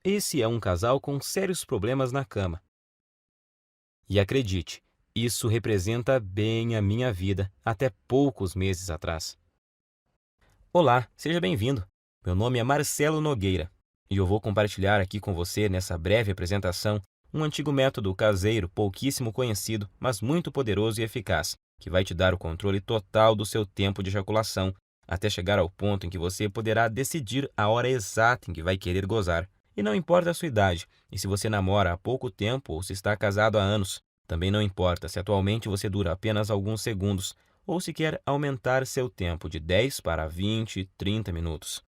Esse é um casal com sérios problemas na cama. E acredite, isso representa bem a minha vida até poucos meses atrás. Olá, seja bem-vindo. Meu nome é Marcelo Nogueira e eu vou compartilhar aqui com você, nessa breve apresentação, um antigo método caseiro pouquíssimo conhecido, mas muito poderoso e eficaz, que vai te dar o controle total do seu tempo de ejaculação, até chegar ao ponto em que você poderá decidir a hora exata em que vai querer gozar. E não importa a sua idade, e se você namora há pouco tempo ou se está casado há anos. Também não importa se atualmente você dura apenas alguns segundos, ou se quer aumentar seu tempo de 10 para 20, 30 minutos.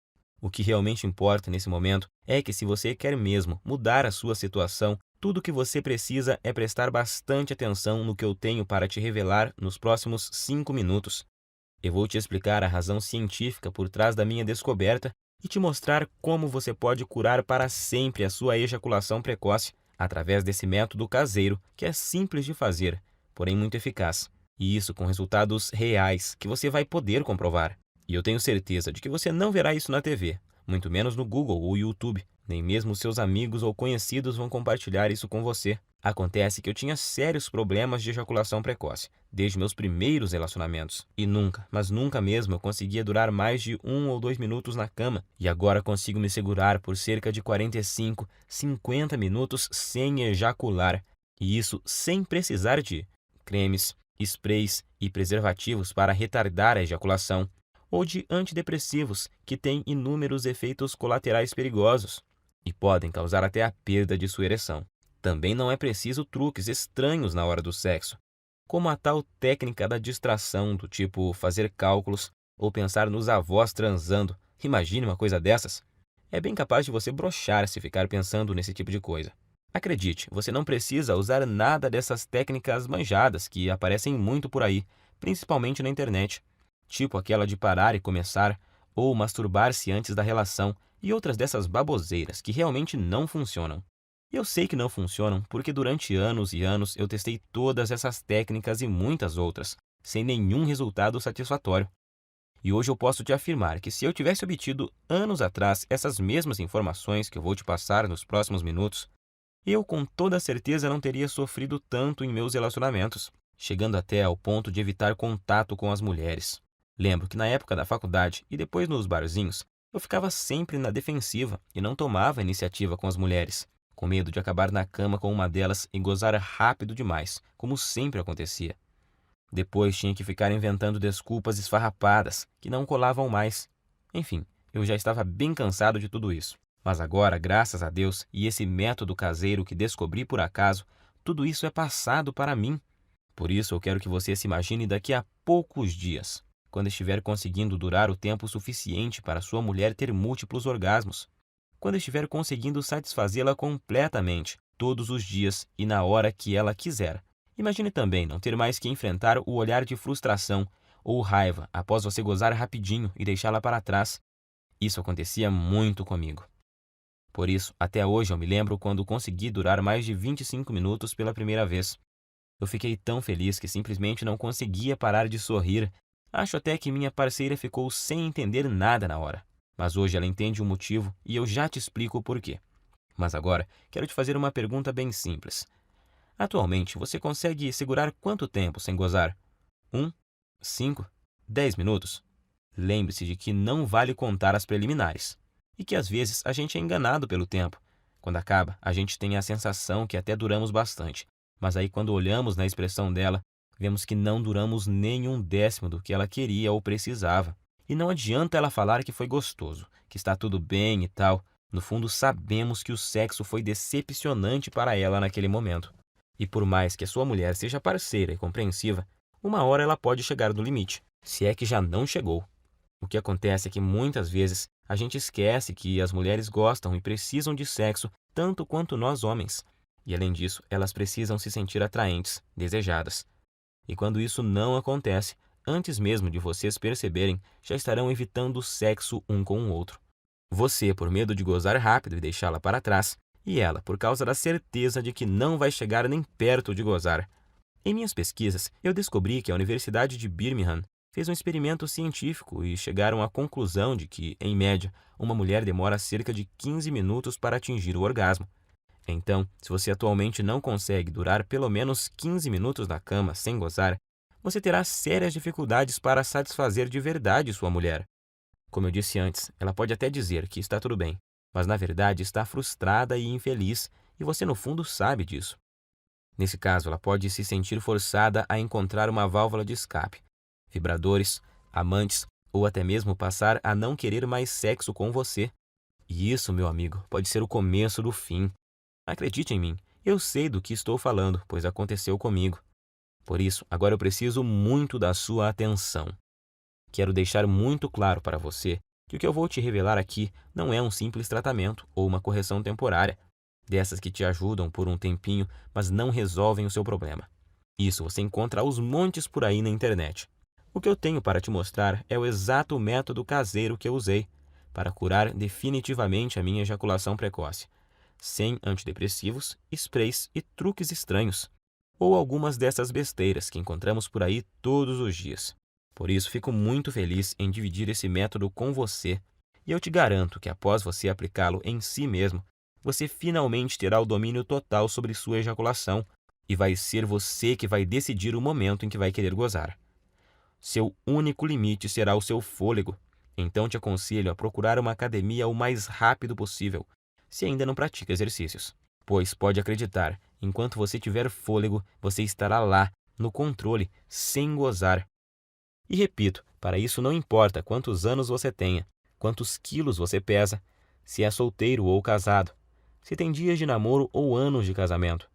O que realmente importa nesse momento é que, se você quer mesmo mudar a sua situação, tudo o que você precisa é prestar bastante atenção no que eu tenho para te revelar nos próximos 5 minutos. Eu vou te explicar a razão científica por trás da minha descoberta e te mostrar como você pode curar para sempre a sua ejaculação precoce através desse método caseiro que é simples de fazer, porém muito eficaz. E isso com resultados reais que você vai poder comprovar. E eu tenho certeza de que você não verá isso na TV, muito menos no Google ou YouTube, nem mesmo seus amigos ou conhecidos vão compartilhar isso com você. Acontece que eu tinha sérios problemas de ejaculação precoce, desde meus primeiros relacionamentos. E nunca, mas nunca mesmo eu conseguia durar mais de 1 ou 2 minutos na cama. E agora consigo me segurar por cerca de 45, 50 minutos sem ejacular. E isso sem precisar de cremes, sprays e preservativos para retardar a ejaculação, ou de antidepressivos que têm inúmeros efeitos colaterais perigosos e podem causar até a perda de sua ereção. Também não é preciso truques estranhos na hora do sexo, como a tal técnica da distração, do tipo fazer cálculos ou pensar nos avós transando. Imagine uma coisa dessas. É bem capaz de você broxar se ficar pensando nesse tipo de coisa. Acredite, você não precisa usar nada dessas técnicas manjadas que aparecem muito por aí, principalmente na internet, tipo aquela de parar e começar, ou masturbar-se antes da relação, e outras dessas baboseiras que realmente não funcionam. Eu sei que não funcionam porque durante anos e anos eu testei todas essas técnicas e muitas outras, sem nenhum resultado satisfatório. E hoje eu posso te afirmar que, se eu tivesse obtido anos atrás essas mesmas informações que eu vou te passar nos próximos minutos, eu com toda certeza não teria sofrido tanto em meus relacionamentos, chegando até ao ponto de evitar contato com as mulheres. Lembro que na época da faculdade e depois nos barzinhos, eu ficava sempre na defensiva e não tomava iniciativa com as mulheres, com medo de acabar na cama com uma delas e gozar rápido demais, como sempre acontecia. Depois tinha que ficar inventando desculpas esfarrapadas que não colavam mais. Enfim, eu já estava bem cansado de tudo isso. Mas agora, graças a Deus e esse método caseiro que descobri por acaso, tudo isso é passado para mim. Por isso eu quero que você se imagine daqui a poucos dias, quando estiver conseguindo durar o tempo suficiente para sua mulher ter múltiplos orgasmos. Quando estiver conseguindo satisfazê-la completamente, todos os dias e na hora que ela quiser. Imagine também não ter mais que enfrentar o olhar de frustração ou raiva após você gozar rapidinho e deixá-la para trás. Isso acontecia muito comigo. Por isso, até hoje eu me lembro quando consegui durar mais de 25 minutos pela primeira vez. Eu fiquei tão feliz que simplesmente não conseguia parar de sorrir. Acho até que minha parceira ficou sem entender nada na hora. Mas hoje ela entende o motivo e eu já te explico o porquê. Mas agora, quero te fazer uma pergunta bem simples. Atualmente, você consegue segurar quanto tempo sem gozar? 5, 10 minutos? Lembre-se de que não vale contar as preliminares. E que às vezes a gente é enganado pelo tempo. Quando acaba, a gente tem a sensação que até duramos bastante. Mas aí, quando olhamos na expressão dela, vemos que não duramos nem um décimo do que ela queria ou precisava. E não adianta ela falar que foi gostoso, que está tudo bem e tal. No fundo, sabemos que o sexo foi decepcionante para ela naquele momento. E por mais que a sua mulher seja parceira e compreensiva, uma hora ela pode chegar no limite, se é que já não chegou. O que acontece é que muitas vezes a gente esquece que as mulheres gostam e precisam de sexo tanto quanto nós homens. E além disso, elas precisam se sentir atraentes, desejadas. E quando isso não acontece, antes mesmo de vocês perceberem, já estarão evitando o sexo um com o outro. Você, por medo de gozar rápido e deixá-la para trás, e ela, por causa da certeza de que não vai chegar nem perto de gozar. Em minhas pesquisas, eu descobri que a Universidade de Birmingham fez um experimento científico e chegaram à conclusão de que, em média, uma mulher demora cerca de 15 minutos para atingir o orgasmo. Então, se você atualmente não consegue durar pelo menos 15 minutos na cama sem gozar, você terá sérias dificuldades para satisfazer de verdade sua mulher. Como eu disse antes, ela pode até dizer que está tudo bem, mas na verdade está frustrada e infeliz, e você no fundo sabe disso. Nesse caso, ela pode se sentir forçada a encontrar uma válvula de escape, vibradores, amantes ou até mesmo passar a não querer mais sexo com você. E isso, meu amigo, pode ser o começo do fim. Acredite em mim, eu sei do que estou falando, pois aconteceu comigo. Por isso, agora eu preciso muito da sua atenção. Quero deixar muito claro para você que o que eu vou te revelar aqui não é um simples tratamento ou uma correção temporária, dessas que te ajudam por um tempinho, mas não resolvem o seu problema. Isso você encontra aos montes por aí na internet. O que eu tenho para te mostrar é o exato método caseiro que eu usei para curar definitivamente a minha ejaculação precoce, sem antidepressivos, sprays e truques estranhos, ou algumas dessas besteiras que encontramos por aí todos os dias. Por isso, fico muito feliz em dividir esse método com você, e eu te garanto que após você aplicá-lo em si mesmo, você finalmente terá o domínio total sobre sua ejaculação e vai ser você que vai decidir o momento em que vai querer gozar. Seu único limite será o seu fôlego, então te aconselho a procurar uma academia o mais rápido possível, se ainda não pratica exercícios. Pois pode acreditar, enquanto você tiver fôlego, você estará lá, no controle, sem gozar. E repito, para isso não importa quantos anos você tenha, quantos quilos você pesa, se é solteiro ou casado, se tem dias de namoro ou anos de casamento.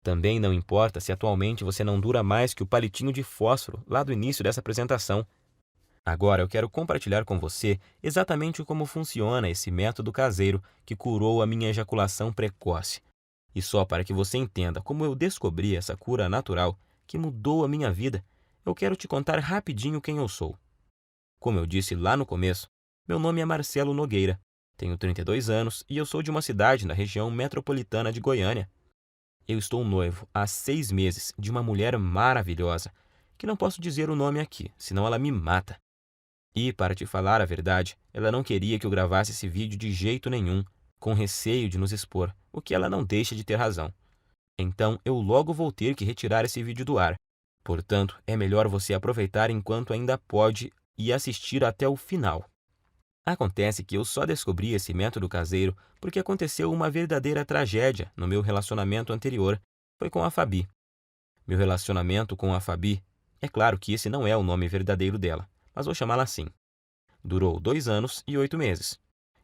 Também não importa se atualmente você não dura mais que o palitinho de fósforo lá do início dessa apresentação. Agora eu quero compartilhar com você exatamente como funciona esse método caseiro que curou a minha ejaculação precoce. E só para que você entenda como eu descobri essa cura natural que mudou a minha vida, eu quero te contar rapidinho quem eu sou. Como eu disse lá no começo, meu nome é Marcelo Nogueira, tenho 32 anos e eu sou de uma cidade na região metropolitana de Goiânia. Eu estou noivo há 6 meses de uma mulher maravilhosa, que não posso dizer o nome aqui, senão ela me mata. E, para te falar a verdade, ela não queria que eu gravasse esse vídeo de jeito nenhum, com receio de nos expor, o que ela não deixa de ter razão. Então, eu logo vou ter que retirar esse vídeo do ar. Portanto, é melhor você aproveitar enquanto ainda pode e assistir até o final. Acontece que eu só descobri esse método caseiro porque aconteceu uma verdadeira tragédia no meu relacionamento anterior. Foi com a Fabi. Meu relacionamento com a Fabi, é claro que esse não é o nome verdadeiro dela, mas vou chamá-la assim. Durou 2 anos e 8 meses.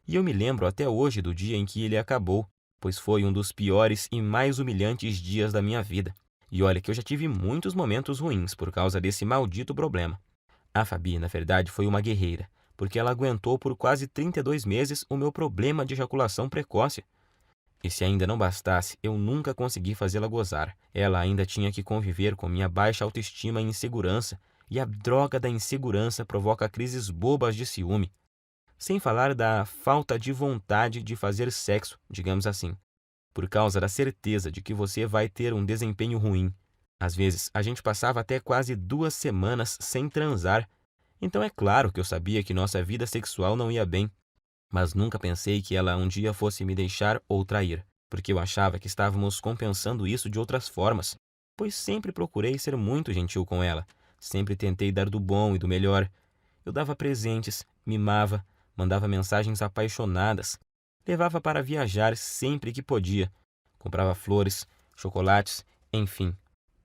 E eu me lembro até hoje do dia em que ele acabou, pois foi um dos piores e mais humilhantes dias da minha vida. E olha que eu já tive muitos momentos ruins por causa desse maldito problema. A Fabi, na verdade, foi uma guerreira, porque ela aguentou por quase 32 meses o meu problema de ejaculação precoce. E se ainda não bastasse, eu nunca consegui fazê-la gozar. Ela ainda tinha que conviver com minha baixa autoestima e insegurança, e a droga da insegurança provoca crises bobas de ciúme. Sem falar da falta de vontade de fazer sexo, digamos assim, por causa da certeza de que você vai ter um desempenho ruim. Às vezes, a gente passava até quase 2 semanas sem transar. Então é claro que eu sabia que nossa vida sexual não ia bem, mas nunca pensei que ela um dia fosse me deixar ou trair, porque eu achava que estávamos compensando isso de outras formas, pois sempre procurei ser muito gentil com ela, sempre tentei dar do bom e do melhor. Eu dava presentes, mimava, mandava mensagens apaixonadas, levava para viajar sempre que podia, comprava flores, chocolates, enfim.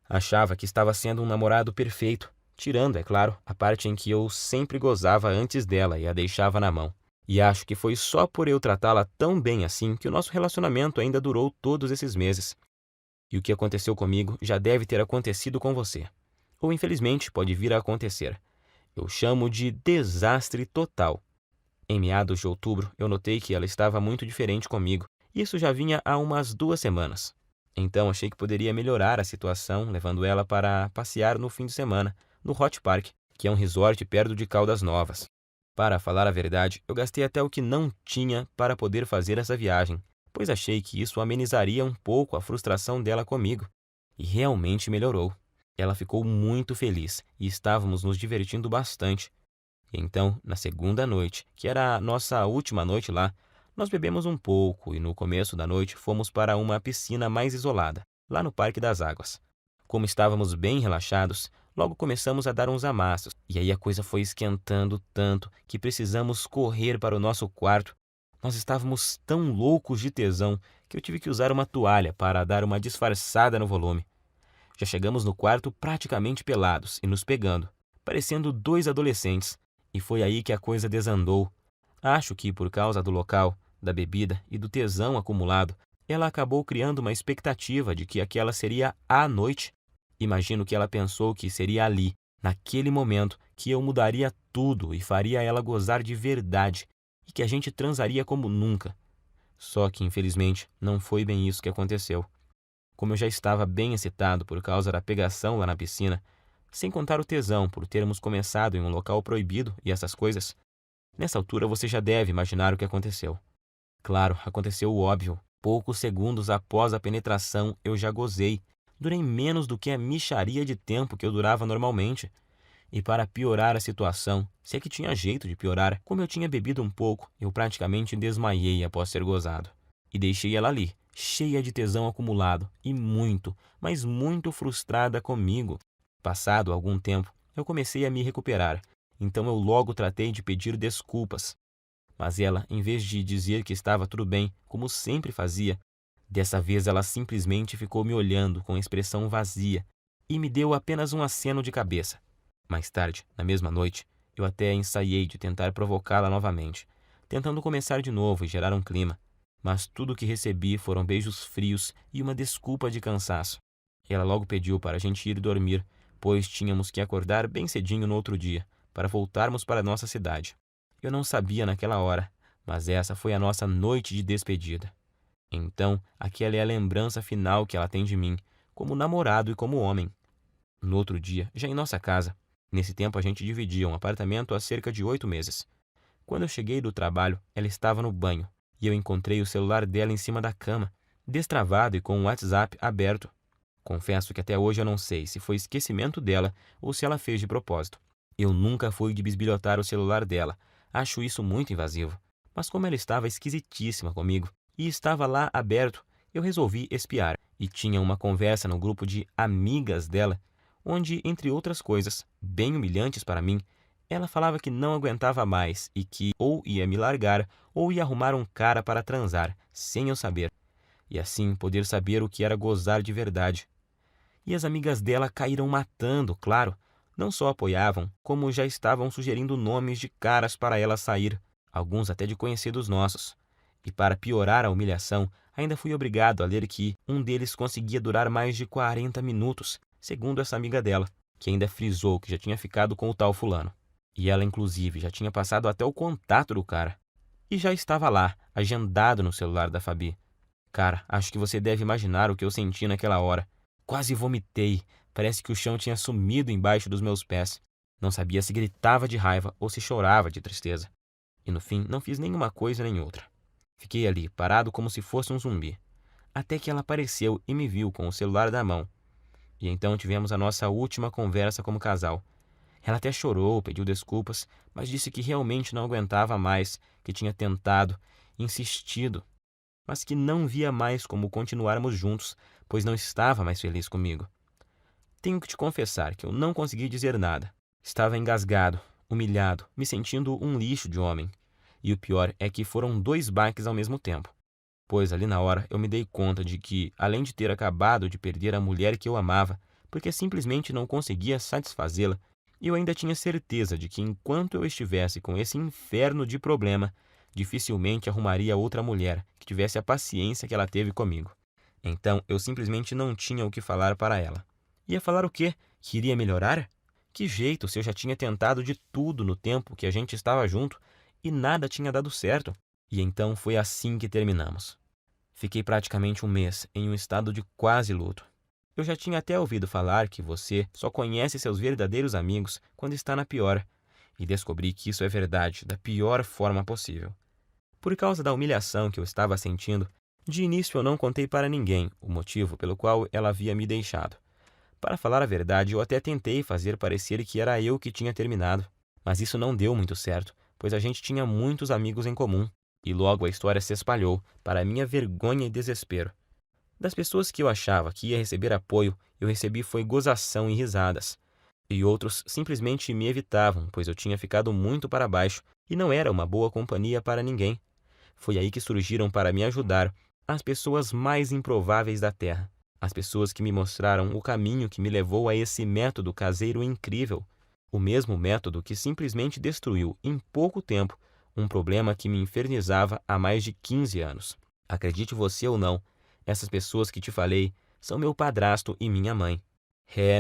Achava que estava sendo um namorado perfeito, tirando, é claro, a parte em que eu sempre gozava antes dela e a deixava na mão. E acho que foi só por eu tratá-la tão bem assim que o nosso relacionamento ainda durou todos esses meses. E o que aconteceu comigo já deve ter acontecido com você. Ou infelizmente pode vir a acontecer. Eu chamo de desastre total. Em meados de outubro, eu notei que ela estava muito diferente comigo. Isso já vinha há umas 2 semanas. Então achei que poderia melhorar a situação, levando ela para passear no fim de semana, no Hot Park, que é um resort perto de Caldas Novas. Para falar a verdade, eu gastei até o que não tinha para poder fazer essa viagem, pois achei que isso amenizaria um pouco a frustração dela comigo. E realmente melhorou. Ela ficou muito feliz e estávamos nos divertindo bastante. E então, na segunda noite, que era a nossa última noite lá, nós bebemos um pouco e no começo da noite fomos para uma piscina mais isolada, lá no Parque das Águas. Como estávamos bem relaxados, logo começamos a dar uns amassos, e aí a coisa foi esquentando tanto que precisamos correr para o nosso quarto. Nós estávamos tão loucos de tesão que eu tive que usar uma toalha para dar uma disfarçada no volume. Já chegamos no quarto praticamente pelados e nos pegando, parecendo dois adolescentes, e foi aí que a coisa desandou. Acho que por causa do local, da bebida e do tesão acumulado, ela acabou criando uma expectativa de que aquela seria a noite. Imagino que ela pensou que seria ali, naquele momento, que eu mudaria tudo e faria ela gozar de verdade, e que a gente transaria como nunca. Só que, infelizmente, não foi bem isso que aconteceu. Como eu já estava bem excitado por causa da pegação lá na piscina, sem contar o tesão por termos começado em um local proibido e essas coisas, nessa altura você já deve imaginar o que aconteceu. Claro, aconteceu o óbvio. Poucos segundos após a penetração, eu já gozei. Durei menos do que a mixaria de tempo que eu durava normalmente. E para piorar a situação, se é que tinha jeito de piorar, como eu tinha bebido um pouco, eu praticamente desmaiei após ser gozado. E deixei ela ali, cheia de tesão acumulado e muito, mas muito frustrada comigo. Passado algum tempo, eu comecei a me recuperar, então eu logo tratei de pedir desculpas. Mas ela, em vez de dizer que estava tudo bem, como sempre fazia, dessa vez ela simplesmente ficou me olhando com expressão vazia e me deu apenas um aceno de cabeça. Mais tarde, na mesma noite, eu até ensaiei de tentar provocá-la novamente, tentando começar de novo e gerar um clima, mas tudo o que recebi foram beijos frios e uma desculpa de cansaço. Ela logo pediu para a gente ir dormir, pois tínhamos que acordar bem cedinho no outro dia, para voltarmos para nossa cidade. Eu não sabia naquela hora, mas essa foi a nossa noite de despedida. Então, aquela é a lembrança final que ela tem de mim, como namorado e como homem. No outro dia, já em nossa casa, nesse tempo a gente dividia um apartamento há cerca de 8 meses. Quando eu cheguei do trabalho, ela estava no banho, e eu encontrei o celular dela em cima da cama, destravado e com o WhatsApp aberto. Confesso que até hoje eu não sei se foi esquecimento dela ou se ela fez de propósito. Eu nunca fui de bisbilhotar o celular dela, acho isso muito invasivo. Mas como ela estava esquisitíssima comigo e estava lá aberto, eu resolvi espiar. E tinha uma conversa no grupo de amigas dela, onde, entre outras coisas, bem humilhantes para mim, ela falava que não aguentava mais e que ou ia me largar ou ia arrumar um cara para transar, sem eu saber, e assim poder saber o que era gozar de verdade. E as amigas dela caíram matando, claro. Não só apoiavam, como já estavam sugerindo nomes de caras para ela sair, alguns até de conhecidos nossos. E para piorar a humilhação, ainda fui obrigado a ler que um deles conseguia durar mais de 40 minutos, segundo essa amiga dela, que ainda frisou que já tinha ficado com o tal fulano. E ela, inclusive, já tinha passado até o contato do cara. E já estava lá, agendado no celular da Fabi. Cara, acho que você deve imaginar o que eu senti naquela hora. Quase vomitei. Parece que o chão tinha sumido embaixo dos meus pés. Não sabia se gritava de raiva ou se chorava de tristeza. E no fim, não fiz nenhuma coisa nem outra. Fiquei ali, parado como se fosse um zumbi. Até que ela apareceu e me viu com o celular na mão. E então tivemos a nossa última conversa como casal. Ela até chorou, pediu desculpas, mas disse que realmente não aguentava mais, que tinha tentado, insistido, mas que não via mais como continuarmos juntos, pois não estava mais feliz comigo. Tenho que te confessar que eu não consegui dizer nada. Estava engasgado, humilhado, me sentindo um lixo de homem. E o pior é que foram 2 baques ao mesmo tempo. Pois ali na hora eu me dei conta de que, além de ter acabado de perder a mulher que eu amava, porque simplesmente não conseguia satisfazê-la, eu ainda tinha certeza de que enquanto eu estivesse com esse inferno de problema, dificilmente arrumaria outra mulher que tivesse a paciência que ela teve comigo. Então eu simplesmente não tinha o que falar para ela. Ia falar o quê? Que iria melhorar? Que jeito se eu já tinha tentado de tudo no tempo que a gente estava junto e nada tinha dado certo? E então foi assim que terminamos. Fiquei praticamente um mês em um estado de quase luto. Eu já tinha até ouvido falar que você só conhece seus verdadeiros amigos quando está na pior, e descobri que isso é verdade da pior forma possível. Por causa da humilhação que eu estava sentindo, de início eu não contei para ninguém o motivo pelo qual ela havia me deixado. Para falar a verdade, eu até tentei fazer parecer que era eu que tinha terminado, mas isso não deu muito certo, pois a gente tinha muitos amigos em comum, e logo a história se espalhou, para minha vergonha e desespero. Das pessoas que eu achava que ia receber apoio, eu recebi foi gozação e risadas. E outros simplesmente me evitavam, pois eu tinha ficado muito para baixo e não era uma boa companhia para ninguém. Foi aí que surgiram para me ajudar as pessoas mais improváveis da Terra. As pessoas que me mostraram o caminho que me levou a esse método caseiro incrível. O mesmo método que simplesmente destruiu, em pouco tempo, um problema que me infernizava há mais de 15 anos. Acredite você ou não, essas pessoas que te falei são meu padrasto e minha mãe.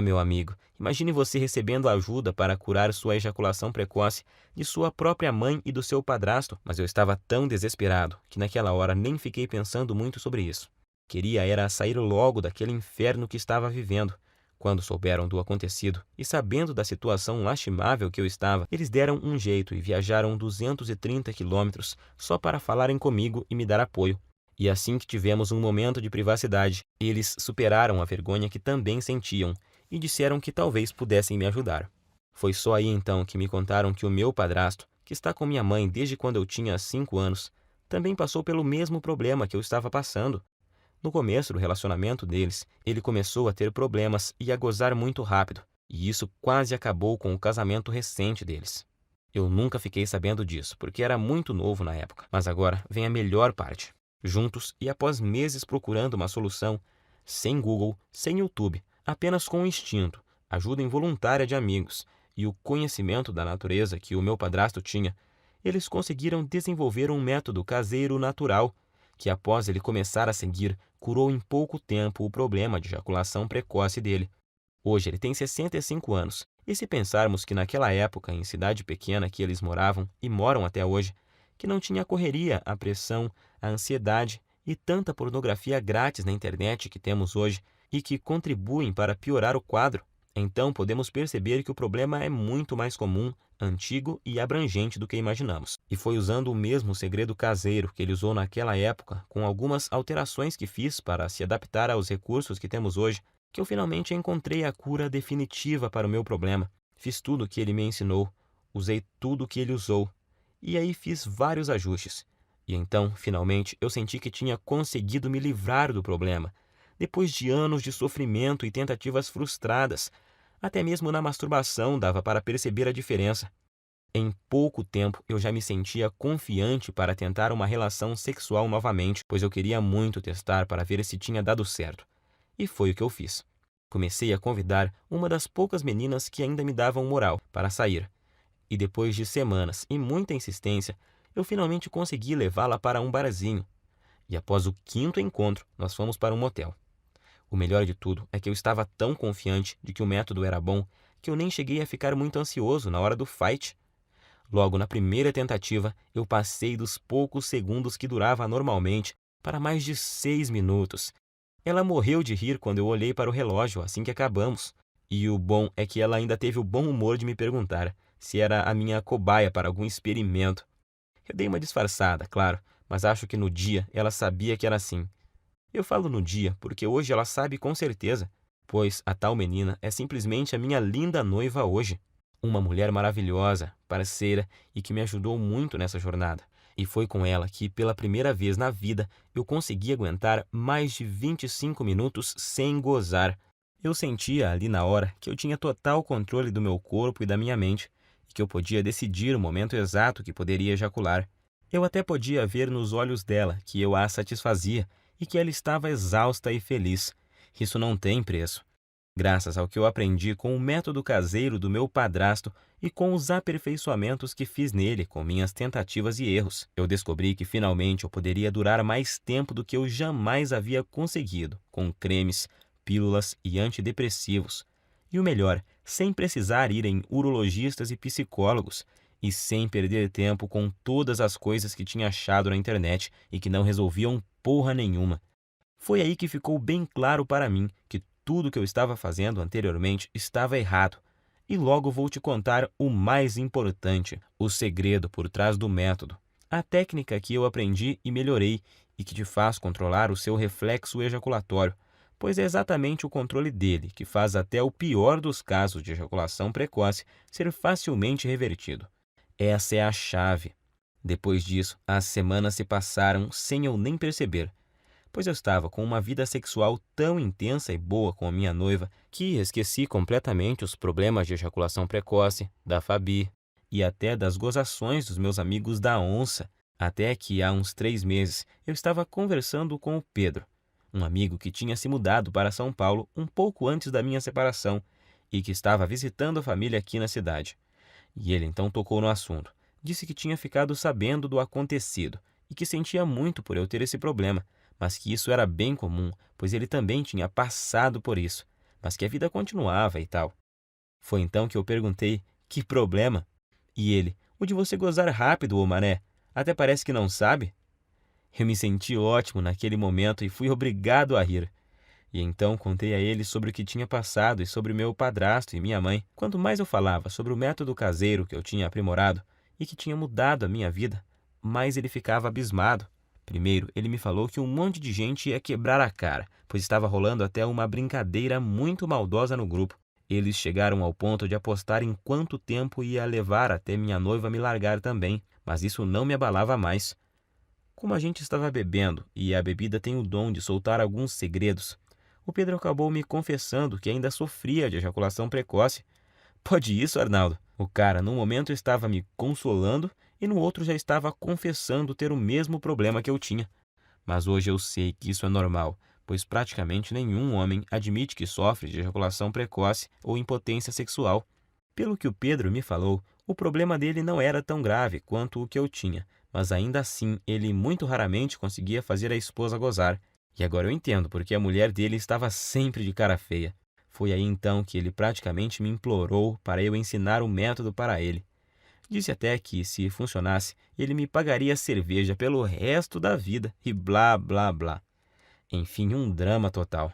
Meu amigo, imagine você recebendo ajuda para curar sua ejaculação precoce de sua própria mãe e do seu padrasto, mas eu estava tão desesperado que naquela hora nem fiquei pensando muito sobre isso. Queria era sair logo daquele inferno que estava vivendo. Quando souberam do acontecido e sabendo da situação lastimável que eu estava, eles deram um jeito e viajaram 230 quilômetros só para falarem comigo e me dar apoio. E assim que tivemos um momento de privacidade, eles superaram a vergonha que também sentiam e disseram que talvez pudessem me ajudar. Foi só aí então que me contaram que o meu padrasto, que está com minha mãe desde quando eu tinha 5 anos, também passou pelo mesmo problema que eu estava passando. No começo do relacionamento deles, ele começou a ter problemas e a gozar muito rápido, e isso quase acabou com o casamento recente deles. Eu nunca fiquei sabendo disso, porque era muito novo na época, mas agora vem a melhor parte. Juntos e após meses procurando uma solução, sem Google, sem YouTube, apenas com o instinto, ajuda involuntária de amigos e o conhecimento da natureza que o meu padrasto tinha, eles conseguiram desenvolver um método caseiro natural que, após ele começar a seguir, curou em pouco tempo o problema de ejaculação precoce dele. Hoje ele tem 65 anos, e se pensarmos que naquela época, em cidade pequena que eles moravam e moram até hoje, que não tinha a correria, a pressão, a ansiedade e tanta pornografia grátis na internet que temos hoje e que contribuem para piorar o quadro, então podemos perceber que o problema é muito mais comum, antigo e abrangente do que imaginamos. E foi usando o mesmo segredo caseiro que ele usou naquela época, com algumas alterações que fiz para se adaptar aos recursos que temos hoje, que eu finalmente encontrei a cura definitiva para o meu problema. Fiz tudo o que ele me ensinou, usei tudo o que ele usou, e aí fiz vários ajustes. E então, finalmente, eu senti que tinha conseguido me livrar do problema, depois de anos de sofrimento e tentativas frustradas. Até mesmo na masturbação dava para perceber a diferença. Em pouco tempo eu já me sentia confiante para tentar uma relação sexual novamente, pois eu queria muito testar para ver se tinha dado certo. E foi o que eu fiz. Comecei a convidar uma das poucas meninas que ainda me davam moral para sair. E depois de semanas e muita insistência, eu finalmente consegui levá-la para um barzinho. E após o 5º encontro, nós fomos para um motel. O melhor de tudo é que eu estava tão confiante de que o método era bom que eu nem cheguei a ficar muito ansioso na hora do fight. Logo na primeira tentativa, eu passei dos poucos segundos que durava normalmente para mais de 6 minutos. Ela morreu de rir quando eu olhei para o relógio assim que acabamos. E o bom é que ela ainda teve o bom humor de me perguntar se era a minha cobaia para algum experimento. Eu dei uma disfarçada, claro, mas acho que no dia ela sabia que era assim. Eu falo no dia porque hoje ela sabe com certeza, pois a tal menina é simplesmente a minha linda noiva hoje. Uma mulher maravilhosa, parceira e que me ajudou muito nessa jornada. E foi com ela que, pela primeira vez na vida, eu consegui aguentar mais de 25 minutos sem gozar. Eu sentia ali na hora que eu tinha total controle do meu corpo e da minha mente, e que eu podia decidir o momento exato que poderia ejacular. Eu até podia ver nos olhos dela que eu a satisfazia e que ela estava exausta e feliz. Isso não tem preço. Graças ao que eu aprendi com o método caseiro do meu padrasto e com os aperfeiçoamentos que fiz nele com minhas tentativas e erros, eu descobri que finalmente eu poderia durar mais tempo do que eu jamais havia conseguido, com cremes, pílulas e antidepressivos. E o melhor, sem precisar ir em urologistas e psicólogos, e sem perder tempo com todas as coisas que tinha achado na internet e que não resolviam porra nenhuma. Foi aí que ficou bem claro para mim que tudo que eu estava fazendo anteriormente estava errado. E logo vou te contar o mais importante, o segredo por trás do método. A técnica que eu aprendi e melhorei e que te faz controlar o seu reflexo ejaculatório, pois é exatamente o controle dele que faz até o pior dos casos de ejaculação precoce ser facilmente revertido. Essa é a chave. Depois disso, as semanas se passaram sem eu nem perceber, pois eu estava com uma vida sexual tão intensa e boa com a minha noiva que esqueci completamente os problemas de ejaculação precoce, da Fabi e até das gozações dos meus amigos da onça, até que há uns 3 meses eu estava conversando com o Pedro, um amigo que tinha se mudado para São Paulo um pouco antes da minha separação e que estava visitando a família aqui na cidade. E ele então tocou no assunto. Disse que tinha ficado sabendo do acontecido e que sentia muito por eu ter esse problema, mas que isso era bem comum, pois ele também tinha passado por isso, mas que a vida continuava e tal. Foi então que eu perguntei: que problema? E ele: o de você gozar rápido, ô mané. Até parece que não sabe. Eu me senti ótimo naquele momento e fui obrigado a rir. E então contei a ele sobre o que tinha passado e sobre meu padrasto e minha mãe. Quanto mais eu falava sobre o método caseiro que eu tinha aprimorado e que tinha mudado a minha vida, mais ele ficava abismado. Primeiro, ele me falou que um monte de gente ia quebrar a cara, pois estava rolando até uma brincadeira muito maldosa no grupo. Eles chegaram ao ponto de apostar em quanto tempo ia levar até minha noiva me largar também, mas isso não me abalava mais. Como a gente estava bebendo e a bebida tem o dom de soltar alguns segredos, o Pedro acabou me confessando que ainda sofria de ejaculação precoce. Pode isso, Arnaldo? O cara, num momento, estava me consolando e no outro já estava confessando ter o mesmo problema que eu tinha. Mas hoje eu sei que isso é normal, pois praticamente nenhum homem admite que sofre de ejaculação precoce ou impotência sexual. Pelo que o Pedro me falou, o problema dele não era tão grave quanto o que eu tinha, mas ainda assim ele muito raramente conseguia fazer a esposa gozar. E agora eu entendo porque a mulher dele estava sempre de cara feia. Foi aí então que ele praticamente me implorou para eu ensinar o método para ele. Disse até que, se funcionasse, ele me pagaria cerveja pelo resto da vida e blá blá blá. Enfim, um drama total.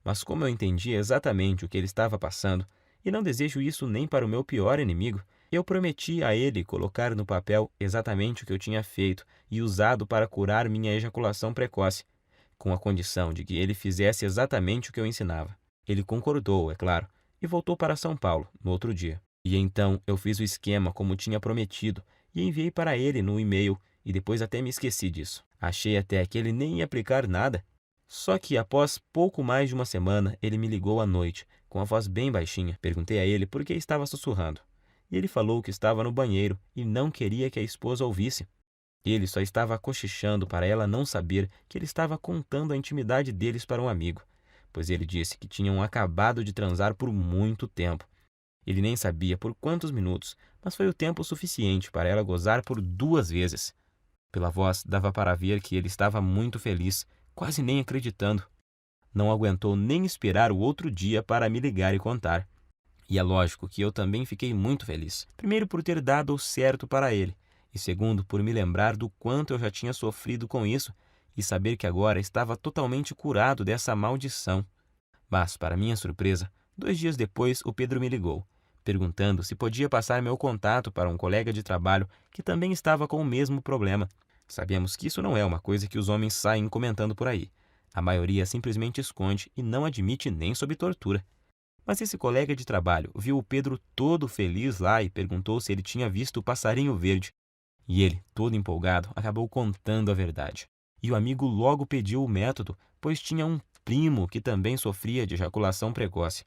Mas como eu entendi exatamente o que ele estava passando, e não desejo isso nem para o meu pior inimigo, eu prometi a ele colocar no papel exatamente o que eu tinha feito e usado para curar minha ejaculação precoce, com a condição de que ele fizesse exatamente o que eu ensinava. Ele concordou, é claro, e voltou para São Paulo no outro dia. E então eu fiz o esquema como tinha prometido e enviei para ele no e-mail e depois até me esqueci disso. Achei até que ele nem ia aplicar nada. Só que após pouco mais de uma semana, ele me ligou à noite, com a voz bem baixinha. Perguntei a ele por que estava sussurrando. E ele falou que estava no banheiro e não queria que a esposa ouvisse. Ele só estava cochichando para ela não saber que ele estava contando a intimidade deles para um amigo, pois ele disse que tinham acabado de transar por muito tempo. Ele nem sabia por quantos minutos, mas foi o tempo suficiente para ela gozar por 2 vezes. Pela voz, dava para ver que ele estava muito feliz, quase nem acreditando. Não aguentou nem esperar o outro dia para me ligar e contar. E é lógico que eu também fiquei muito feliz. Primeiro por ter dado o certo para ele, e segundo por me lembrar do quanto eu já tinha sofrido com isso e saber que agora estava totalmente curado dessa maldição. Mas, para minha surpresa, 2 dias depois o Pedro me ligou, perguntando se podia passar meu contato para um colega de trabalho que também estava com o mesmo problema. Sabemos que isso não é uma coisa que os homens saem comentando por aí. A maioria simplesmente esconde e não admite nem sob tortura. Mas esse colega de trabalho viu o Pedro todo feliz lá e perguntou se ele tinha visto o passarinho verde. E ele, todo empolgado, acabou contando a verdade. E o amigo logo pediu o método, pois tinha um primo que também sofria de ejaculação precoce.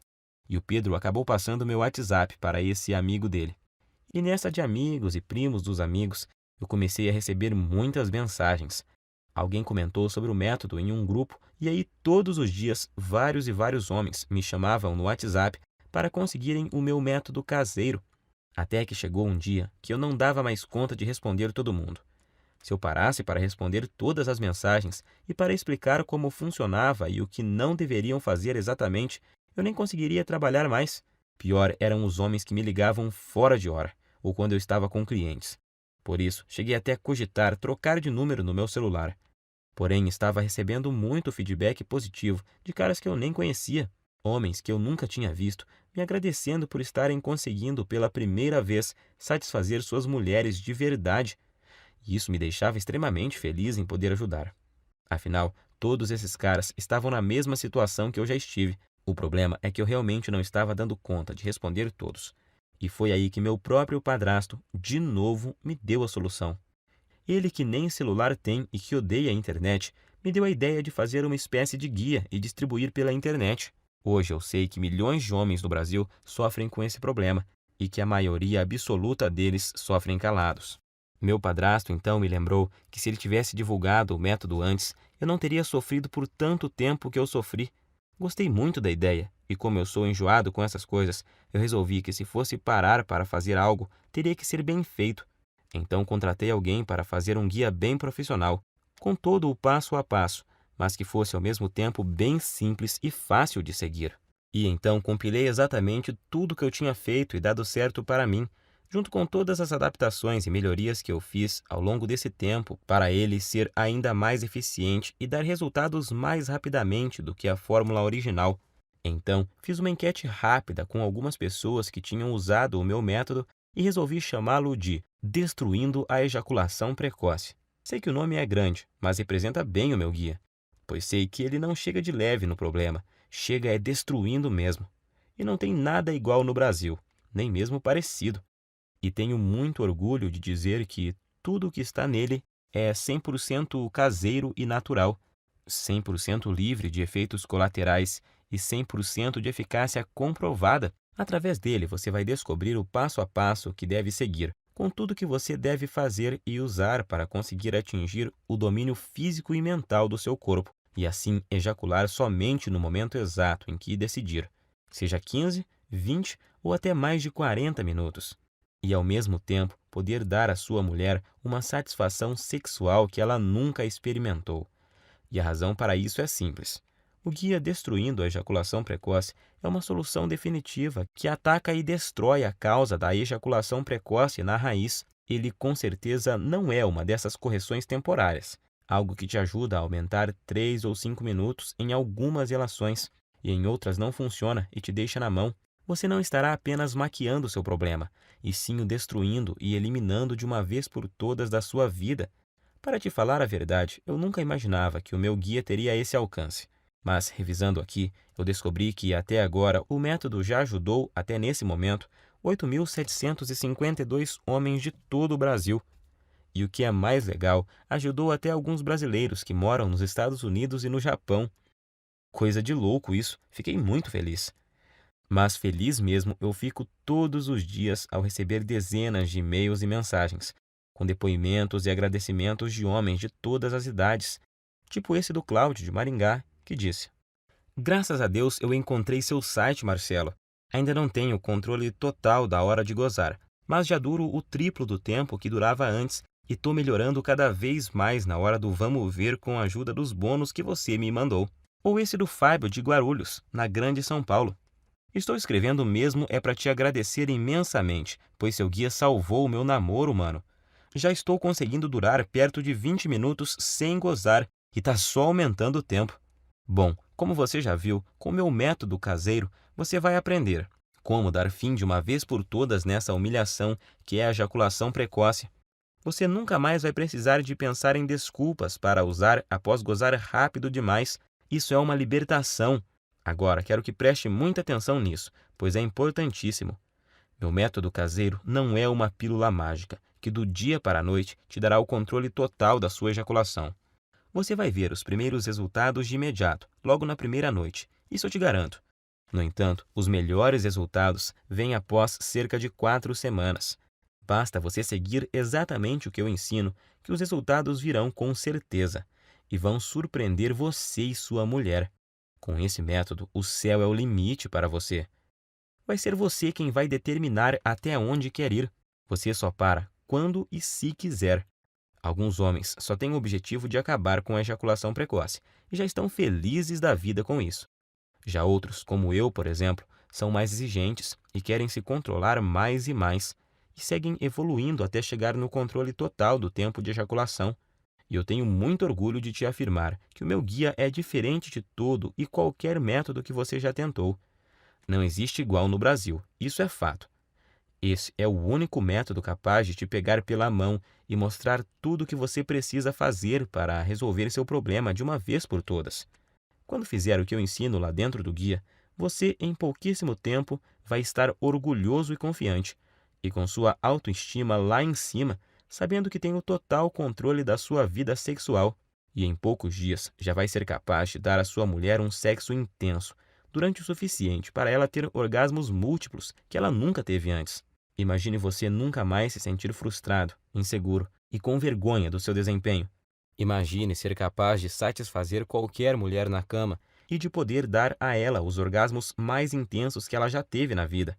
E o Pedro acabou passando meu WhatsApp para esse amigo dele. E nessa de amigos e primos dos amigos, eu comecei a receber muitas mensagens. Alguém comentou sobre o método em um grupo e aí todos os dias vários e vários homens me chamavam no WhatsApp para conseguirem o meu método caseiro. Até que chegou um dia que eu não dava mais conta de responder todo mundo. Se eu parasse para responder todas as mensagens e para explicar como funcionava e o que não deveriam fazer exatamente, eu nem conseguiria trabalhar mais. Pior eram os homens que me ligavam fora de hora, ou quando eu estava com clientes. Por isso, cheguei até a cogitar trocar de número no meu celular. Porém, estava recebendo muito feedback positivo de caras que eu nem conhecia, homens que eu nunca tinha visto, me agradecendo por estarem conseguindo pela primeira vez satisfazer suas mulheres de verdade. E isso me deixava extremamente feliz em poder ajudar. Afinal, Todos esses caras estavam na mesma situação que eu já estive. O problema é que eu realmente não estava dando conta de responder todos. E foi aí que meu próprio padrasto, de novo, me deu a solução. Ele, que nem celular tem e que odeia a internet, me deu a ideia de fazer uma espécie de guia e distribuir pela internet. Hoje eu sei que milhões de homens no Brasil sofrem com esse problema e que a maioria absoluta deles sofrem calados. Meu padrasto então me lembrou que se ele tivesse divulgado o método antes, eu não teria sofrido por tanto tempo que eu sofri. Gostei muito da ideia e, como eu sou enjoado com essas coisas, eu resolvi que se fosse parar para fazer algo, teria que ser bem feito. Então contratei alguém para fazer um guia bem profissional, com todo o passo a passo, mas que fosse ao mesmo tempo bem simples e fácil de seguir. E então compilei exatamente tudo que eu tinha feito e dado certo para mim, junto com todas as adaptações e melhorias que eu fiz ao longo desse tempo para ele ser ainda mais eficiente e dar resultados mais rapidamente do que a fórmula original. Então, fiz uma enquete rápida com algumas pessoas que tinham usado o meu método e resolvi chamá-lo de Destruindo a Ejaculação Precoce. Sei que o nome é grande, mas representa bem o meu guia, pois sei que ele não chega de leve no problema, chega destruindo mesmo. E não tem nada igual no Brasil, nem mesmo parecido. E tenho muito orgulho de dizer que tudo o que está nele é 100% caseiro e natural, 100% livre de efeitos colaterais e 100% de eficácia comprovada. Através dele, você vai descobrir o passo a passo que deve seguir, com tudo que você deve fazer e usar para conseguir atingir o domínio físico e mental do seu corpo, e assim ejacular somente no momento exato em que decidir, seja 15, 20 ou até mais de 40 minutos. E, ao mesmo tempo, poder dar à sua mulher uma satisfação sexual que ela nunca experimentou. E a razão para isso é simples. O guia Destruindo a Ejaculação Precoce é uma solução definitiva que ataca e destrói a causa da ejaculação precoce na raiz. Ele com certeza não é uma dessas correções temporárias, algo que te ajuda a aumentar 3 ou 5 minutos em algumas relações e em outras não funciona e te deixa na mão. Você não estará apenas maquiando seu problema, e sim o destruindo e eliminando de uma vez por todas da sua vida. Para te falar a verdade, eu nunca imaginava que o meu guia teria esse alcance. Mas, revisando aqui, eu descobri que até agora o método já ajudou, até nesse momento, 8.752 homens de todo o Brasil. E o que é mais legal, ajudou até alguns brasileiros que moram nos Estados Unidos e no Japão. Coisa de louco isso, fiquei muito feliz. Mas feliz mesmo eu fico todos os dias ao receber dezenas de e-mails e mensagens, com depoimentos e agradecimentos de homens de todas as idades, tipo esse do Cláudio de Maringá, que disse: Graças a Deus eu encontrei seu site, Marcelo. Ainda não tenho controle total da hora de gozar, mas já duro o triplo do tempo que durava antes e tô melhorando cada vez mais na hora do vamos ver com a ajuda dos bônus que você me mandou. Ou esse do Fábio de Guarulhos, na Grande São Paulo. Estou escrevendo mesmo para te agradecer imensamente, pois seu guia salvou o meu namoro, mano. Já estou conseguindo durar perto de 20 minutos sem gozar e tá só aumentando o tempo. Bom, como você já viu, com meu método caseiro, você vai aprender como dar fim de uma vez por todas nessa humilhação que é a ejaculação precoce. Você nunca mais vai precisar de pensar em desculpas para usar após gozar rápido demais. Isso é uma libertação. Agora, quero que preste muita atenção nisso, pois é importantíssimo. Meu método caseiro não é uma pílula mágica, que do dia para a noite te dará o controle total da sua ejaculação. Você vai ver os primeiros resultados de imediato, logo na primeira noite, isso eu te garanto. No entanto, os melhores resultados vêm após cerca de 4 semanas. Basta você seguir exatamente o que eu ensino, que os resultados virão com certeza, e vão surpreender você e sua mulher. Com esse método, o céu é o limite para você. Vai ser você quem vai determinar até onde quer ir. Você só para quando e se quiser. Alguns homens só têm o objetivo de acabar com a ejaculação precoce e já estão felizes da vida com isso. Já outros, como eu, por exemplo, são mais exigentes e querem se controlar mais e mais, e seguem evoluindo até chegar no controle total do tempo de ejaculação. E eu tenho muito orgulho de te afirmar que o meu guia é diferente de todo e qualquer método que você já tentou. Não existe igual no Brasil, isso é fato. Esse é o único método capaz de te pegar pela mão e mostrar tudo o que você precisa fazer para resolver seu problema de uma vez por todas. Quando fizer o que eu ensino lá dentro do guia, você, em pouquíssimo tempo, vai estar orgulhoso e confiante, e com sua autoestima lá em cima, sabendo que tem o total controle da sua vida sexual. E em poucos dias já vai ser capaz de dar à sua mulher um sexo intenso, durante o suficiente para ela ter orgasmos múltiplos que ela nunca teve antes. Imagine você nunca mais se sentir frustrado, inseguro e com vergonha do seu desempenho. Imagine ser capaz de satisfazer qualquer mulher na cama e de poder dar a ela os orgasmos mais intensos que ela já teve na vida.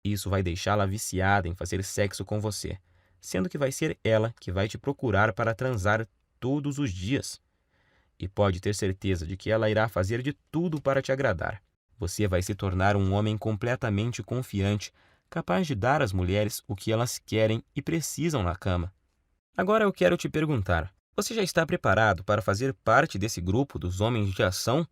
Isso vai deixá-la viciada em fazer sexo com você, sendo que vai ser ela que vai te procurar para transar todos os dias. E pode ter certeza de que ela irá fazer de tudo para te agradar. Você vai se tornar um homem completamente confiante, capaz de dar às mulheres o que elas querem e precisam na cama. Agora eu quero te perguntar: você já está preparado para fazer parte desse grupo dos homens de ação?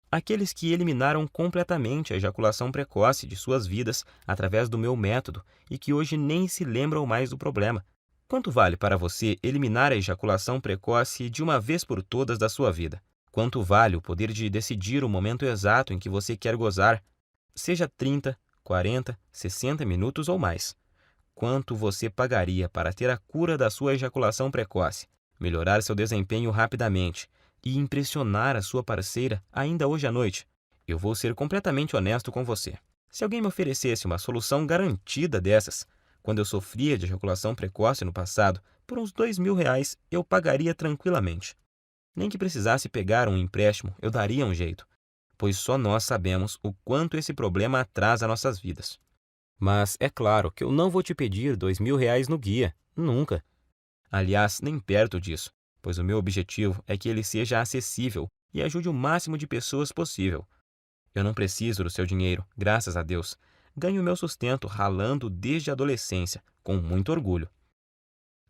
Aqueles que eliminaram completamente a ejaculação precoce de suas vidas através do meu método e que hoje nem se lembram mais do problema. Quanto vale para você eliminar a ejaculação precoce de uma vez por todas da sua vida? Quanto vale o poder de decidir o momento exato em que você quer gozar? Seja 30, 40, 60 minutos ou mais. Quanto você pagaria para ter a cura da sua ejaculação precoce, melhorar seu desempenho rapidamente e impressionar a sua parceira ainda hoje à noite? Eu vou ser completamente honesto com você. Se alguém me oferecesse uma solução garantida dessas, quando eu sofria de ejaculação precoce no passado, por uns R$ 2.000 eu pagaria tranquilamente. Nem que precisasse pegar um empréstimo, eu daria um jeito, pois só nós sabemos o quanto esse problema atrasa nossas vidas. Mas é claro que eu não vou te pedir R$ 2.000 no guia, nunca. Aliás, nem perto disso, pois o meu objetivo é que ele seja acessível e ajude o máximo de pessoas possível. Eu não preciso do seu dinheiro, graças a Deus. Ganho meu sustento ralando desde a adolescência, com muito orgulho.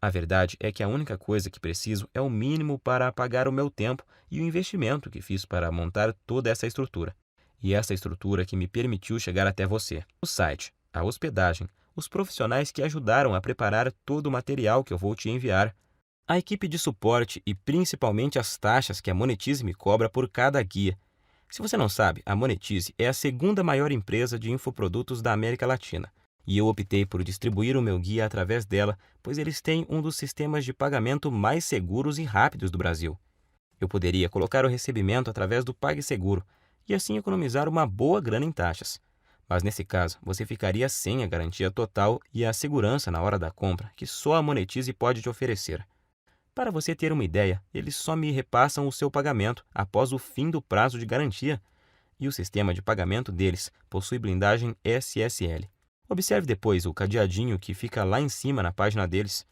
A verdade é que a única coisa que preciso é o mínimo para pagar o meu tempo e o investimento que fiz para montar toda essa estrutura. E essa estrutura que me permitiu chegar até você. O site, a hospedagem, os profissionais que ajudaram a preparar todo o material que eu vou te enviar, a equipe de suporte e principalmente as taxas que a Monetize me cobra por cada guia. Se você não sabe, a Monetize é a segunda maior empresa de infoprodutos da América Latina. E eu optei por distribuir o meu guia através dela, pois eles têm um dos sistemas de pagamento mais seguros e rápidos do Brasil. Eu poderia colocar o recebimento através do PagSeguro e assim economizar uma boa grana em taxas. Mas nesse caso, você ficaria sem a garantia total e a segurança na hora da compra que só a Monetize pode te oferecer. Para você ter uma ideia, eles só me repassam o seu pagamento após o fim do prazo de garantia, e o sistema de pagamento deles possui blindagem SSL. Observe depois o cadeadinho que fica lá em cima na página deles,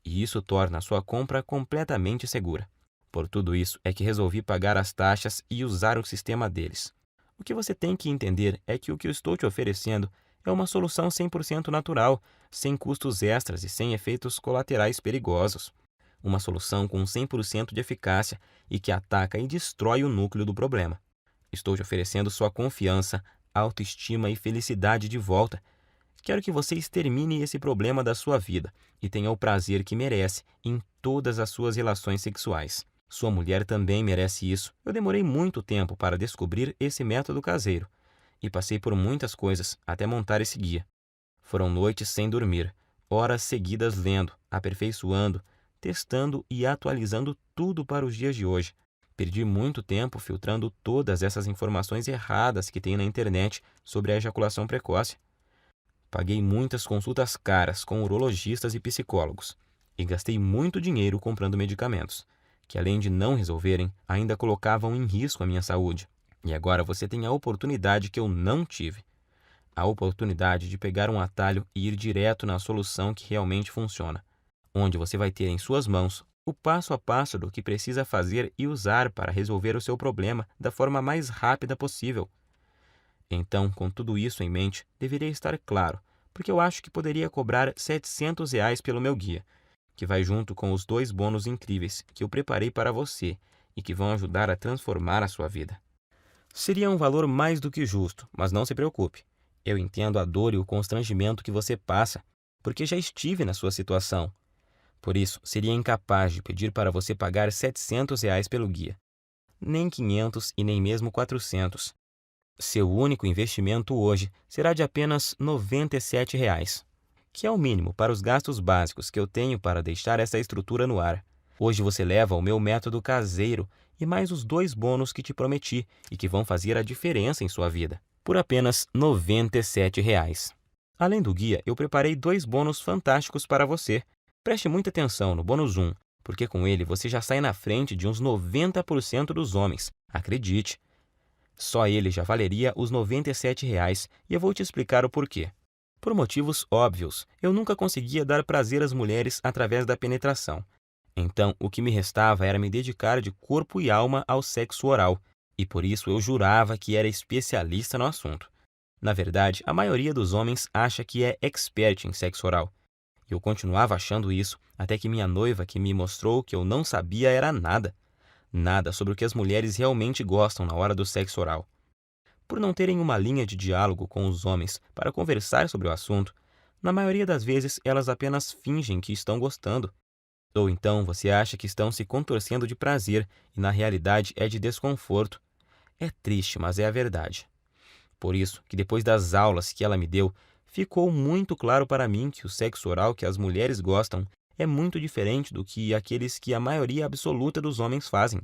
e isso torna a sua compra completamente segura. Por tudo isso é que resolvi pagar as taxas e usar o sistema deles. O que você tem que entender é que o que eu estou te oferecendo é uma solução 100% natural, sem custos extras e sem efeitos colaterais perigosos. Uma solução com 100% de eficácia e que ataca e destrói o núcleo do problema. Estou te oferecendo sua confiança, autoestima e felicidade de volta. Quero que você extermine esse problema da sua vida e tenha o prazer que merece em todas as suas relações sexuais. Sua mulher também merece isso. Eu demorei muito tempo para descobrir esse método caseiro e passei por muitas coisas até montar esse guia. Foram noites sem dormir, horas seguidas lendo, aperfeiçoando, testando e atualizando tudo para os dias de hoje. Perdi muito tempo filtrando todas essas informações erradas que tem na internet sobre a ejaculação precoce. Paguei muitas consultas caras com urologistas e psicólogos e gastei muito dinheiro comprando medicamentos, que além de não resolverem, ainda colocavam em risco a minha saúde. E agora você tem a oportunidade que eu não tive. A oportunidade de pegar um atalho e ir direto na solução que realmente funciona, onde você vai ter em suas mãos o passo a passo do que precisa fazer e usar para resolver o seu problema da forma mais rápida possível. Então, com tudo isso em mente, deveria estar claro, porque eu acho que poderia cobrar R$ 700 pelo meu guia, que vai junto com os 2 bônus incríveis que eu preparei para você e que vão ajudar a transformar a sua vida. Seria um valor mais do que justo, mas não se preocupe. Eu entendo a dor e o constrangimento que você passa, porque já estive na sua situação. Por isso, seria incapaz de pedir para você pagar R$ 700 pelo guia. Nem 500 e nem mesmo 400. Seu único investimento hoje será de apenas R$ 97, que é o mínimo para os gastos básicos que eu tenho para deixar essa estrutura no ar. Hoje você leva o meu método caseiro e mais os 2 bônus que te prometi e que vão fazer a diferença em sua vida, por apenas R$ 97. Além do guia, eu preparei 2 bônus fantásticos para você. Preste muita atenção no bônus 1, porque com ele você já sai na frente de uns 90% dos homens. Acredite. Só ele já valeria os R$ 97 e eu vou te explicar o porquê. Por motivos óbvios, eu nunca conseguia dar prazer às mulheres através da penetração. Então, o que me restava era me dedicar de corpo e alma ao sexo oral, e por isso eu jurava que era especialista no assunto. Na verdade, a maioria dos homens acha que é expert em sexo oral. E eu continuava achando isso até que minha noiva que me mostrou que eu não sabia era nada. Nada sobre o que as mulheres realmente gostam na hora do sexo oral. Por não terem uma linha de diálogo com os homens para conversar sobre o assunto, na maioria das vezes elas apenas fingem que estão gostando. Ou então você acha que estão se contorcendo de prazer e na realidade é de desconforto. É triste, mas é a verdade. Por isso que depois das aulas que ela me deu, ficou muito claro para mim que o sexo oral que as mulheres gostam é muito diferente do que aqueles que a maioria absoluta dos homens fazem.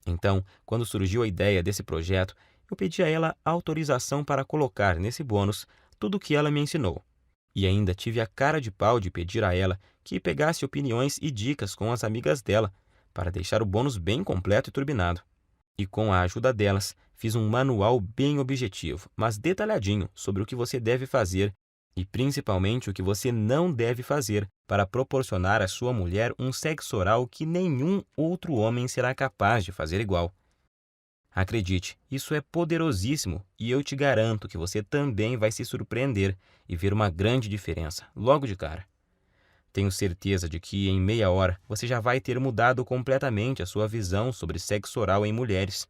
Então, quando surgiu a ideia desse projeto, eu pedi a ela autorização para colocar nesse bônus tudo o que ela me ensinou. E ainda tive a cara de pau de pedir a ela que pegasse opiniões e dicas com as amigas dela, para deixar o bônus bem completo e turbinado. E com a ajuda delas, fiz um manual bem objetivo, mas detalhadinho sobre o que você deve fazer e principalmente o que você não deve fazer para proporcionar à sua mulher um sexo oral que nenhum outro homem será capaz de fazer igual. Acredite, isso é poderosíssimo e eu te garanto que você também vai se surpreender e ver uma grande diferença logo de cara. Tenho certeza de que em meia hora você já vai ter mudado completamente a sua visão sobre sexo oral em mulheres.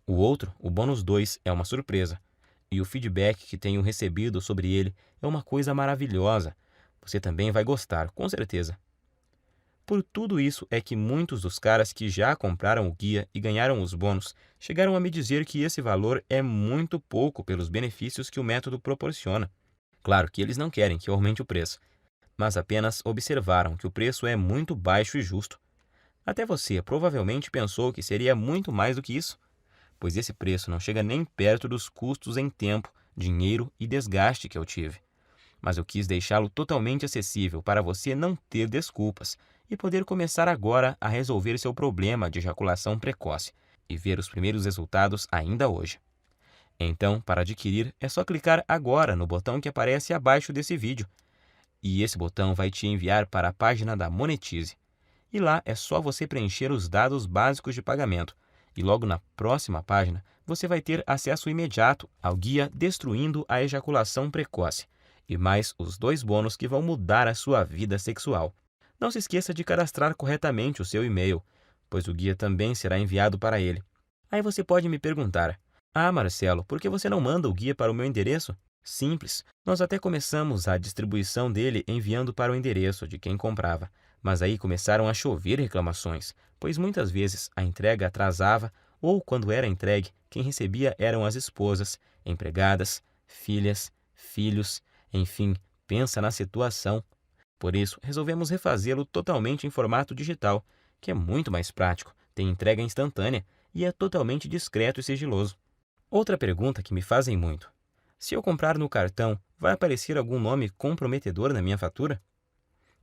O outro, o bônus 2, é uma surpresa. E o feedback que tenho recebido sobre ele é uma coisa maravilhosa. Você também vai gostar, com certeza. Por tudo isso é que muitos dos caras que já compraram o guia e ganharam os bônus chegaram a me dizer que esse valor é muito pouco pelos benefícios que o método proporciona. Claro que eles não querem que eu aumente o preço, mas apenas observaram que o preço é muito baixo e justo. Até você provavelmente pensou que seria muito mais do que isso, pois esse preço não chega nem perto dos custos em tempo, dinheiro e desgaste que eu tive. Mas eu quis deixá-lo totalmente acessível para você não ter desculpas e poder começar agora a resolver seu problema de ejaculação precoce e ver os primeiros resultados ainda hoje. Então, para adquirir, é só clicar agora no botão que aparece abaixo desse vídeo. E esse botão vai te enviar para a página da Monetize. E lá é só você preencher os dados básicos de pagamento. E logo na próxima página, você vai ter acesso imediato ao guia Destruindo a Ejaculação Precoce e mais os 2 bônus que vão mudar a sua vida sexual. Não se esqueça de cadastrar corretamente o seu e-mail, pois o guia também será enviado para ele. Aí você pode me perguntar: "Ah, Marcelo, por que você não manda o guia para o meu endereço?" Simples, nós até começamos a distribuição dele enviando para o endereço de quem comprava, mas aí começaram a chover reclamações, pois muitas vezes a entrega atrasava ou, quando era entregue, quem recebia eram as esposas, empregadas, filhas, filhos, enfim, pensa na situação. Por isso, resolvemos refazê-lo totalmente em formato digital, que é muito mais prático, tem entrega instantânea e é totalmente discreto e sigiloso. Outra pergunta que me fazem muito: se eu comprar no cartão, vai aparecer algum nome comprometedor na minha fatura?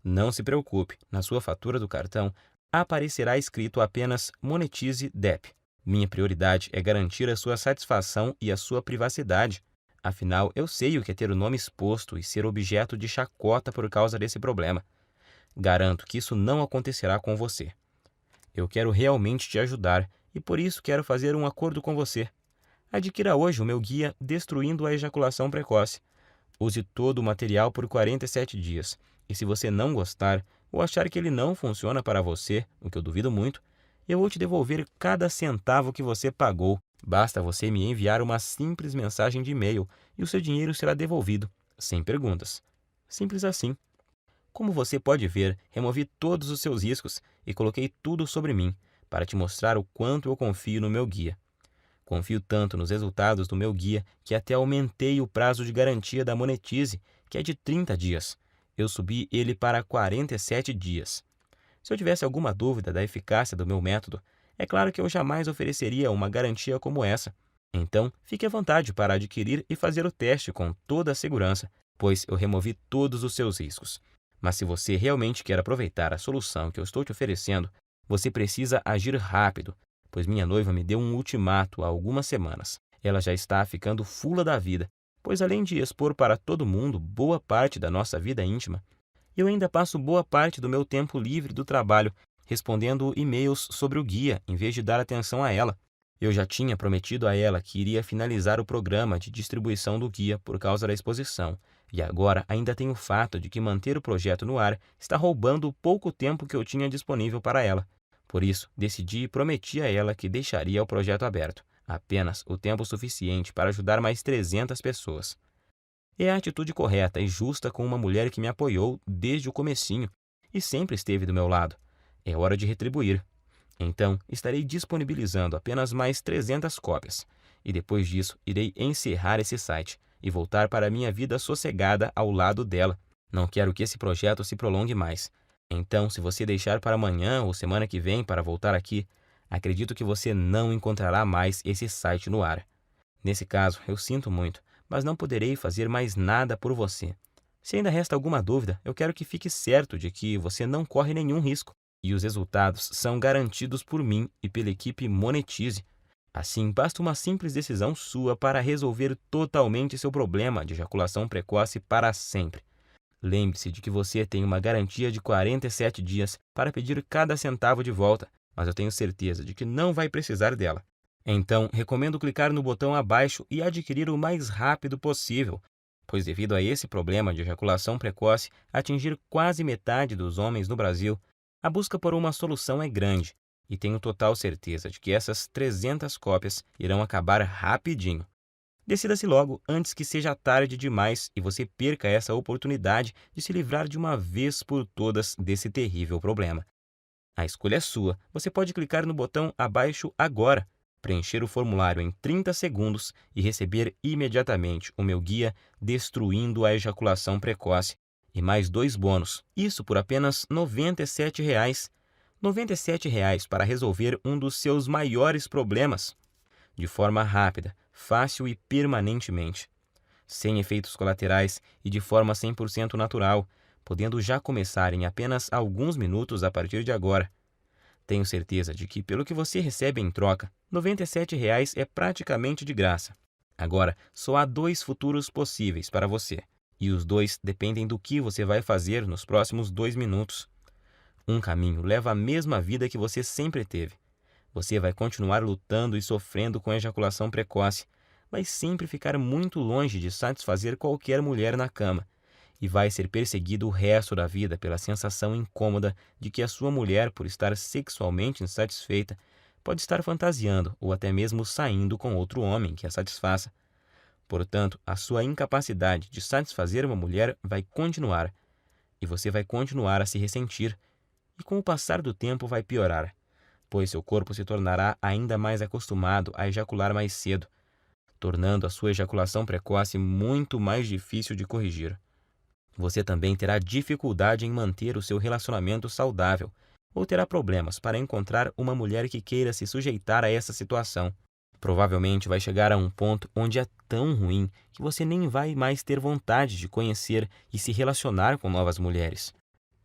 Não se preocupe, na sua fatura do cartão aparecerá escrito apenas Monetize DEP. Minha prioridade é garantir a sua satisfação e a sua privacidade. Afinal, eu sei o que é ter o nome exposto e ser objeto de chacota por causa desse problema. Garanto que isso não acontecerá com você. Eu quero realmente te ajudar e por isso quero fazer um acordo com você. Adquira hoje o meu guia Destruindo a Ejaculação Precoce. Use todo o material por 47 dias. E se você não gostar ou achar que ele não funciona para você, o que eu duvido muito, eu vou te devolver cada centavo que você pagou Basta você me enviar uma simples mensagem de e-mail e o seu dinheiro será devolvido, sem perguntas. Simples assim. Como você pode ver, removi todos os seus riscos e coloquei tudo sobre mim, para te mostrar o quanto eu confio no meu guia. Confio tanto nos resultados do meu guia que até aumentei o prazo de garantia da Monetize, que é de 30 dias. Eu subi ele para 47 dias. Se eu tivesse alguma dúvida da eficácia do meu método, é claro que eu jamais ofereceria uma garantia como essa. Então, fique à vontade para adquirir e fazer o teste com toda a segurança, pois eu removi todos os seus riscos. Mas se você realmente quer aproveitar a solução que eu estou te oferecendo, você precisa agir rápido, pois minha noiva me deu um ultimato há algumas semanas. Ela já está ficando fula da vida, pois além de expor para todo mundo boa parte da nossa vida íntima, eu ainda passo boa parte do meu tempo livre do trabalho respondendo e-mails sobre o guia em vez de dar atenção a ela. Eu já tinha prometido a ela que iria finalizar o programa de distribuição do guia por causa da exposição, e agora ainda tem o fato de que manter o projeto no ar está roubando o pouco tempo que eu tinha disponível para ela. Por isso, decidi e prometi a ela que deixaria o projeto aberto, apenas o tempo suficiente para ajudar mais 300 pessoas. É a atitude correta e justa com uma mulher que me apoiou desde o comecinho e sempre esteve do meu lado. É hora de retribuir. Então, estarei disponibilizando apenas mais 300 cópias. E depois disso, irei encerrar esse site e voltar para minha vida sossegada ao lado dela. Não quero que esse projeto se prolongue mais. Então, se você deixar para amanhã ou semana que vem para voltar aqui, acredito que você não encontrará mais esse site no ar. Nesse caso, eu sinto muito, mas não poderei fazer mais nada por você. Se ainda resta alguma dúvida, eu quero que fique certo de que você não corre nenhum risco e os resultados são garantidos por mim e pela equipe Monetize. Assim, basta uma simples decisão sua para resolver totalmente seu problema de ejaculação precoce para sempre. Lembre-se de que você tem uma garantia de 47 dias para pedir cada centavo de volta, mas eu tenho certeza de que não vai precisar dela. Então, recomendo clicar no botão abaixo e adquirir o mais rápido possível, pois devido a esse problema de ejaculação precoce atingir quase metade dos homens no Brasil, a busca por uma solução é grande, e tenho total certeza de que essas 300 cópias irão acabar rapidinho. Decida-se logo antes que seja tarde demais e você perca essa oportunidade de se livrar de uma vez por todas desse terrível problema. A escolha é sua. Você pode clicar no botão abaixo agora, preencher o formulário em 30 segundos e receber imediatamente o meu guia Destruindo a Ejaculação Precoce e mais 2 bônus. Isso por apenas R$ 97,00. R$ 97,00 para resolver um dos seus maiores problemas, de forma rápida, fácil e permanentemente, sem efeitos colaterais e de forma 100% natural, podendo já começar em apenas alguns minutos a partir de agora. Tenho certeza de que, pelo que você recebe em troca, R$ 97,00 é praticamente de graça. Agora, só há 2 futuros possíveis para você, e os 2 dependem do que você vai fazer nos próximos 2 minutos. Um caminho leva à mesma vida que você sempre teve. Você vai continuar lutando e sofrendo com ejaculação precoce, vai sempre ficar muito longe de satisfazer qualquer mulher na cama e vai ser perseguido o resto da vida pela sensação incômoda de que a sua mulher, por estar sexualmente insatisfeita, pode estar fantasiando ou até mesmo saindo com outro homem que a satisfaça. Portanto, a sua incapacidade de satisfazer uma mulher vai continuar e você vai continuar a se ressentir e com o passar do tempo vai piorar, pois seu corpo se tornará ainda mais acostumado a ejacular mais cedo, tornando a sua ejaculação precoce muito mais difícil de corrigir. Você também terá dificuldade em manter o seu relacionamento saudável ou terá problemas para encontrar uma mulher que queira se sujeitar a essa situação. Provavelmente vai chegar a um ponto onde é tão ruim que você nem vai mais ter vontade de conhecer e se relacionar com novas mulheres.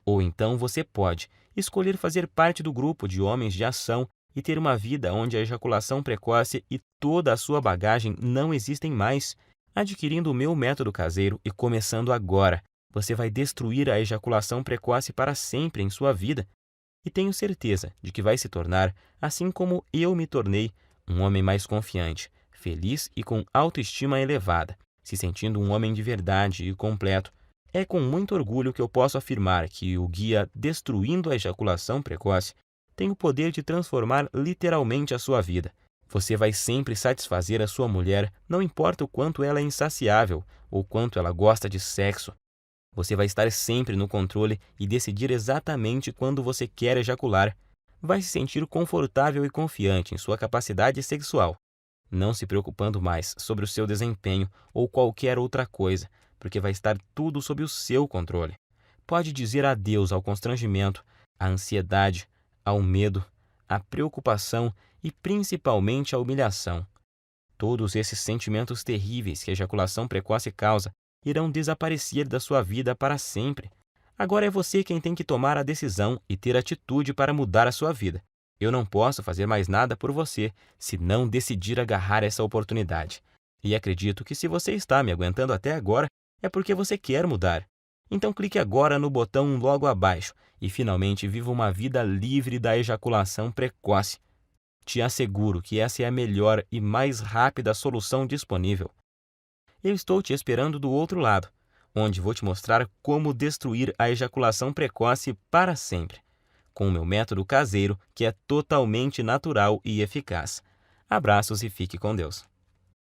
Ou então você pode escolher fazer parte do grupo de homens de ação e ter uma vida onde a ejaculação precoce e toda a sua bagagem não existem mais. Adquirindo o meu método caseiro e começando agora, você vai destruir a ejaculação precoce para sempre em sua vida. E tenho certeza de que vai se tornar, assim como eu me tornei, um homem mais confiante, feliz e com autoestima elevada, se sentindo um homem de verdade e completo. É com muito orgulho que eu posso afirmar que o guia Destruindo a Ejaculação Precoce tem o poder de transformar literalmente a sua vida, Você vai sempre satisfazer a sua mulher, não importa o quanto ela é insaciável ou quanto ela gosta de sexo. Você vai estar sempre no controle e decidir exatamente quando você quer ejacular. Vai se sentir confortável e confiante em sua capacidade sexual, não se preocupando mais sobre o seu desempenho ou qualquer outra coisa, porque vai estar tudo sob o seu controle. Pode dizer adeus ao constrangimento, à ansiedade, ao medo, à preocupação e principalmente à humilhação. Todos esses sentimentos terríveis que a ejaculação precoce causa irão desaparecer da sua vida para sempre. Agora é você quem tem que tomar a decisão e ter atitude para mudar a sua vida. Eu não posso fazer mais nada por você se não decidir agarrar essa oportunidade. E acredito que se você está me aguentando até agora, é porque você quer mudar. Então clique agora no botão logo abaixo e finalmente viva uma vida livre da ejaculação precoce. Te asseguro que essa é a melhor e mais rápida solução disponível. Eu estou te esperando do outro lado, onde vou te mostrar como destruir a ejaculação precoce para sempre, com o meu método caseiro que é totalmente natural e eficaz. Abraços e fique com Deus.